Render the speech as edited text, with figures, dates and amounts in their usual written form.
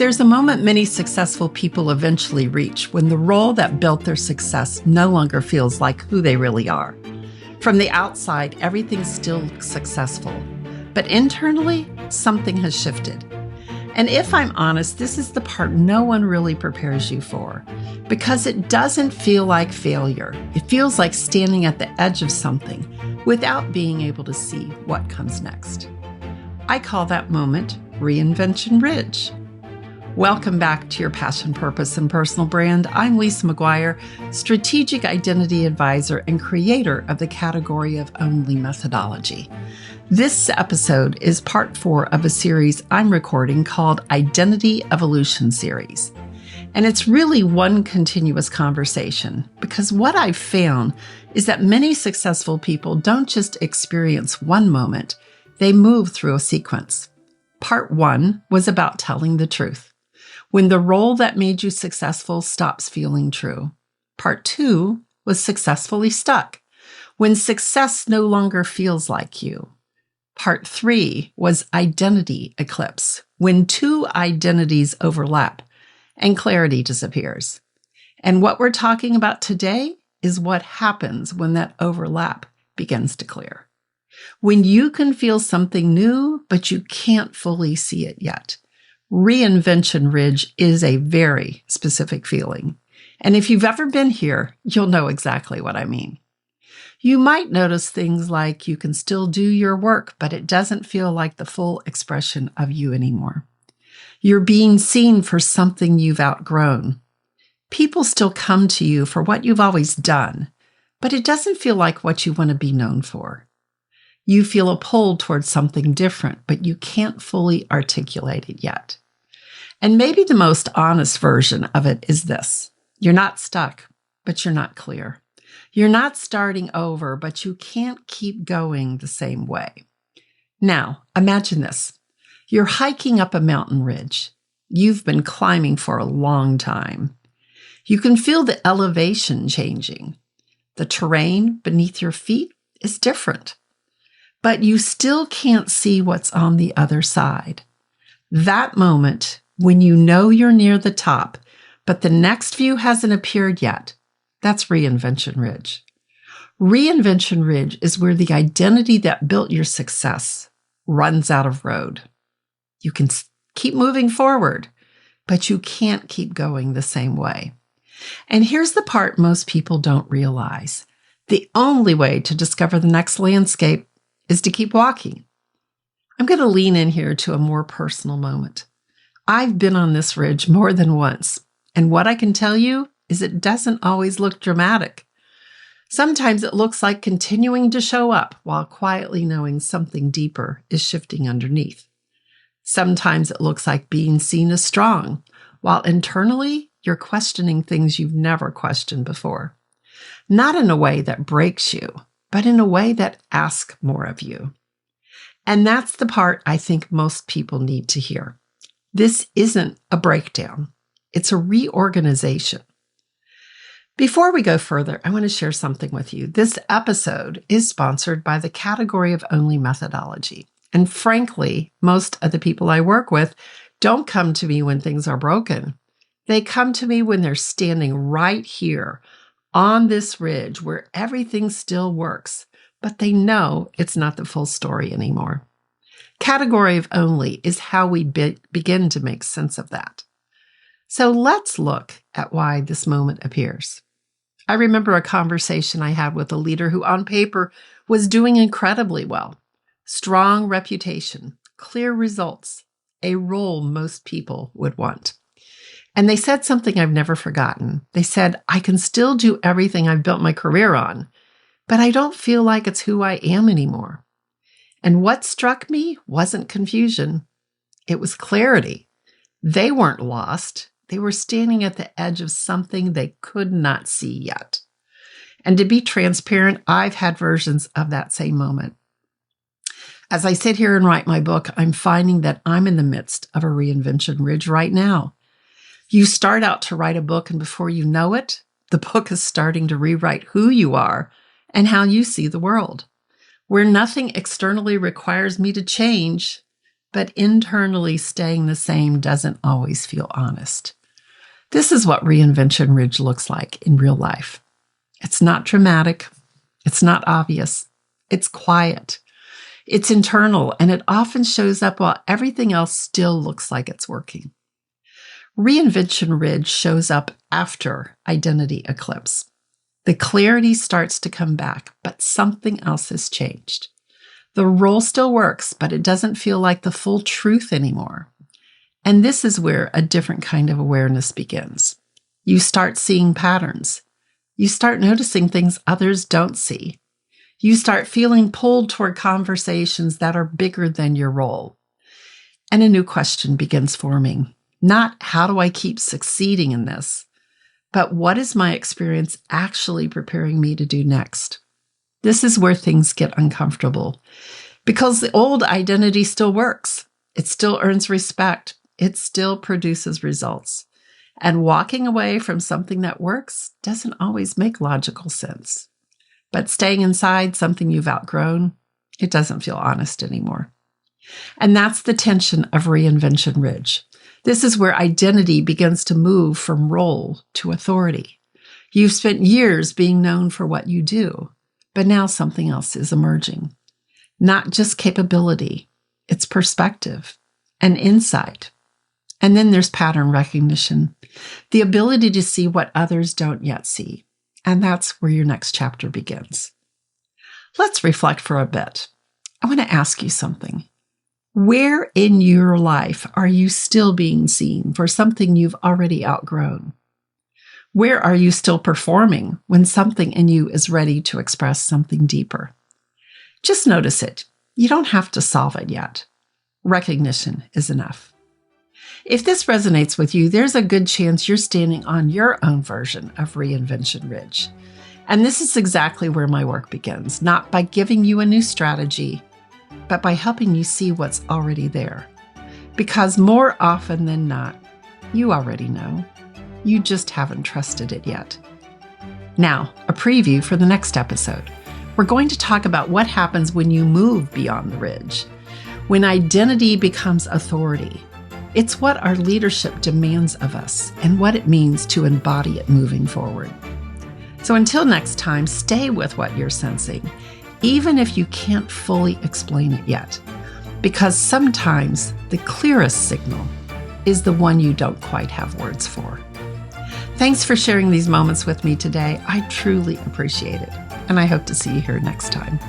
There's a moment many successful people eventually reach when the role that built their success no longer feels like who they really are. From the outside, everything's still successful, but internally, something has shifted. And if I'm honest, this is the part no one really prepares you for, because it doesn't feel like failure. It feels like standing at the edge of something without being able to see what comes next. I call that moment Reinvention Ridge. Welcome back to your Passion, Purpose, and Personal Brand. I'm Lisa McGuire, Strategic Identity Advisor and creator of the category of Only methodology. This episode is part 4 of a series I'm recording called Identity Evolution Series. And it's really one continuous conversation because what I've found is that many successful people don't just experience one moment, they move through a sequence. Part 1 was about telling the truth. When the role that made you successful stops feeling true. Part 2 was successfully stuck. When success no longer feels like you. Part 3 was identity eclipse. When two identities overlap and clarity disappears. And what we're talking about today is what happens when that overlap begins to clear. When you can feel something new, but you can't fully see it yet. Reinvention Ridge is a very specific feeling. And if you've ever been here, you'll know exactly what I mean. You might notice things like you can still do your work, but it doesn't feel like the full expression of you anymore. You're being seen for something you've outgrown. People still come to you for what you've always done, but it doesn't feel like what you want to be known for. You feel a pull towards something different, but you can't fully articulate it yet. And maybe the most honest version of it is this. You're not stuck, but you're not clear. You're not starting over, but you can't keep going the same way. Now, imagine this. You're hiking up a mountain ridge. You've been climbing for a long time. You can feel the elevation changing. The terrain beneath your feet is different. But you still can't see what's on the other side. That moment, when you know you're near the top, but the next view hasn't appeared yet, that's Reinvention Ridge. Reinvention Ridge is where the identity that built your success runs out of road. You can keep moving forward, but you can't keep going the same way. And here's the part most people don't realize. The only way to discover the next landscape is to keep walking. I'm going to lean in here to a more personal moment. I've been on this ridge more than once, and what I can tell you is it doesn't always look dramatic. Sometimes it looks like continuing to show up while quietly knowing something deeper is shifting underneath. Sometimes it looks like being seen as strong, while internally you're questioning things you've never questioned before. Not in a way that breaks you, but in a way that asks more of you. And that's the part I think most people need to hear. This isn't a breakdown. It's a reorganization. Before we go further, I want to share something with you. This episode is sponsored by the category of Only methodology. And frankly, most of the people I work with don't come to me when things are broken. They come to me when they're standing right here on this ridge where everything still works, but they know it's not the full story anymore. Category of Only is how we begin to make sense of that. So let's look at why this moment appears. I remember a conversation I had with a leader who on paper was doing incredibly well. Strong reputation, clear results, a role most people would want. And they said something I've never forgotten. They said, I can still do everything I've built my career on, but I don't feel like it's who I am anymore. And what struck me wasn't confusion. It was clarity. They weren't lost. They were standing at the edge of something they could not see yet. And to be transparent, I've had versions of that same moment. As I sit here and write my book, I'm finding that I'm in the midst of a reinvention ridge right now. You start out to write a book, and before you know it, the book is starting to rewrite who you are and how you see the world. Where nothing externally requires me to change, but internally staying the same doesn't always feel honest. This is what Reinvention Ridge looks like in real life. It's not dramatic. It's not obvious. It's quiet. It's internal, and it often shows up while everything else still looks like it's working. Reinvention Ridge shows up after identity eclipse. The clarity starts to come back, but something else has changed. The role still works, but it doesn't feel like the full truth anymore. And this is where a different kind of awareness begins. You start seeing patterns. You start noticing things others don't see. You start feeling pulled toward conversations that are bigger than your role. And a new question begins forming. Not how do I keep succeeding in this, but what is my experience actually preparing me to do next? This is where things get uncomfortable because the old identity still works. It still earns respect. It still produces results. And walking away from something that works doesn't always make logical sense. But staying inside something you've outgrown, it doesn't feel honest anymore. And that's the tension of Reinvention Ridge. This is where identity begins to move from role to authority. You've spent years being known for what you do, but now something else is emerging. Not just capability, it's perspective and insight. And then there's pattern recognition, the ability to see what others don't yet see. And that's where your next chapter begins. Let's reflect for a bit. I want to ask you something. Where in your life are you still being seen for something you've already outgrown? Where are you still performing when something in you is ready to express something deeper? Just notice it. You don't have to solve it yet. Recognition is enough. If this resonates with you, there's a good chance you're standing on your own version of Reinvention Ridge. And this is exactly where my work begins, not by giving you a new strategy, but by helping you see what's already there. Because more often than not, you already know. You just haven't trusted it yet. Now, a preview for the next episode. We're going to talk about what happens when you move beyond the ridge, when identity becomes authority. It's what our leadership demands of us and what it means to embody it moving forward. So until next time, stay with what you're sensing, even if you can't fully explain it yet, because sometimes the clearest signal is the one you don't quite have words for. Thanks for sharing these moments with me today. I truly appreciate it, and I hope to see you here next time.